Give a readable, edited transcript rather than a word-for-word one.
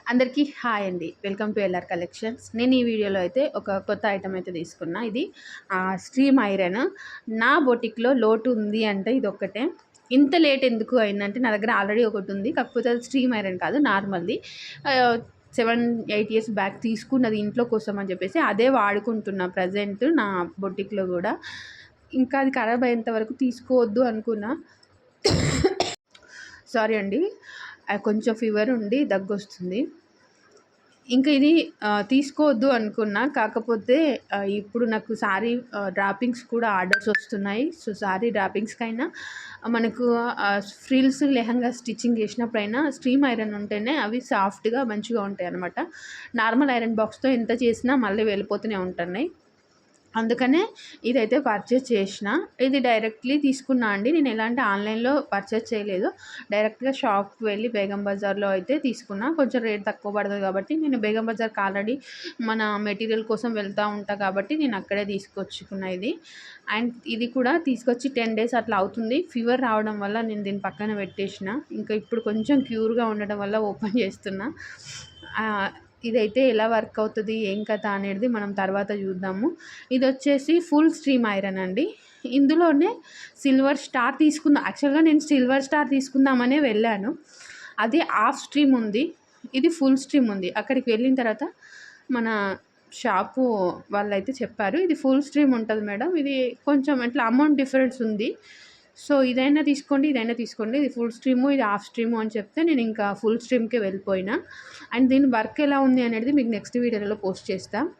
అందరికీ హాయ్ అండి. Welcome to LR collections. నేను ఈ వీడియోలో అయితే ఒక కొత్త ఐటమ్ అయితే తీసుకున్నా. ఇది స్ట్రీమ్ ఐరన్. నా బొటిక్‌లో లోటు ఉంది అంటే ఇదొక్కటే. ఇంత లేట్ ఎందుకు అయిందంటే నా దగ్గర ఆల్రెడీ ఒకటుంది. కాకపోతే అది స్ట్రీమ్ ఐరన్ కాదు, నార్మల్‌ది. 7, 8 ఇయర్స్ బ్యాక్ తీసుకున్నది ఇంట్లో కోసం అని చెప్పేసి అదే వాడుకుంటున్నా ప్రజెంట్ నా బొటిక్‌లో కూడా. ఇంకా అది ఖరాబ్ అయ్యేంత వరకు తీసుకోవద్దు అనుకున్నా. సారీ అండి, కొంచెం ఫీవర్ ఉండి దగ్గొస్తుంది. ఇంకా ఇది తీసుకోవద్దు అనుకున్నా. కాకపోతే ఇప్పుడు నాకు శారీ డ్రాపింగ్స్ కూడా ఆర్డర్స్ వస్తున్నాయి. సో శారీ డ్రాపింగ్స్‌కైనా మనకు ఫ్రిల్స్ లెహంగా స్టిచ్చింగ్ చేసినప్పుడైనా స్ట్రీమ్ ఐరన్ ఉంటేనే అవి సాఫ్ట్‌గా మంచిగా ఉంటాయన్నమాట. నార్మల్ ఐరన్ బాక్స్‌తో ఎంత చేసినా మళ్ళీ వెళ్ళిపోతూనే ఉంటున్నాయి. అందుకనే ఇదైతే పర్చేస్ చేసిన. ఇది డైరెక్ట్‌లీ తీసుకున్నా అండి. నేను ఎలాంటి ఆన్‌లైన్‌లో పర్చేస్ చేయలేదు. డైరెక్ట్‌గా షాప్‌కి వెళ్ళి బేగం బజార్‌లో అయితే తీసుకున్నా. కొంచెం రేట్ తక్కువ పడతది కాబట్టి నేను బేగం బజార్‌కి ఆల్రెడీ మన మెటీరియల్ కోసం వెళ్తూ ఉంటా కాబట్టి నేను అక్కడే తీసుకొచ్చుకున్నా ఇది. అండ్ ఇది కూడా తీసుకొచ్చి 10 డేస్ అట్లా అవుతుంది. ఫీవర్ రావడం వల్ల నేను దీన్ని పక్కన పెట్టేసిన. ఇంకా ఇప్పుడు కొంచెం క్యూర్‌గా ఉండడం వల్ల ఓపెన్ చేస్తున్నా. ఇదైతే ఎలా వర్క్ అవుతుంది ఏం కథ అనేది మనం తర్వాత చూద్దాము. ఇది వచ్చేసి ఫుల్ స్ట్రీమ్ ఐరన్ అండి. ఇందులోనే సిల్వర్ స్టార్ తీసుకుందాం, యాక్చువల్గా నేను సిల్వర్ స్టార్ తీసుకుందామనే వెళ్ళాను. అది హాఫ్ స్ట్రీమ్ ఉంది, ఇది ఫుల్ స్ట్రీమ్ ఉంది. అక్కడికి వెళ్ళిన తర్వాత మన షాపు వాళ్ళైతే చెప్పారు ఇది ఫుల్ స్ట్రీమ్ ఉంటుంది మేడం, ఇది కొంచెం ఇట్లా అమౌంట్ డిఫరెన్స్ ఉంది, సో ఇదైనా తీసుకోండి ఇదైనా తీసుకోండి, ఇది ఫుల్ స్ట్రీము ఇది హాఫ్ స్ట్రీము అని చెప్తే నేను ఇంకా ఫుల్ స్ట్రీమ్కే వెళ్ళిపోయినా. అండ్ దీని వర్క్ ఎలా ఉంది అనేది మీకు నెక్స్ట్ వీడియోలో పోస్ట్ చేస్తాను.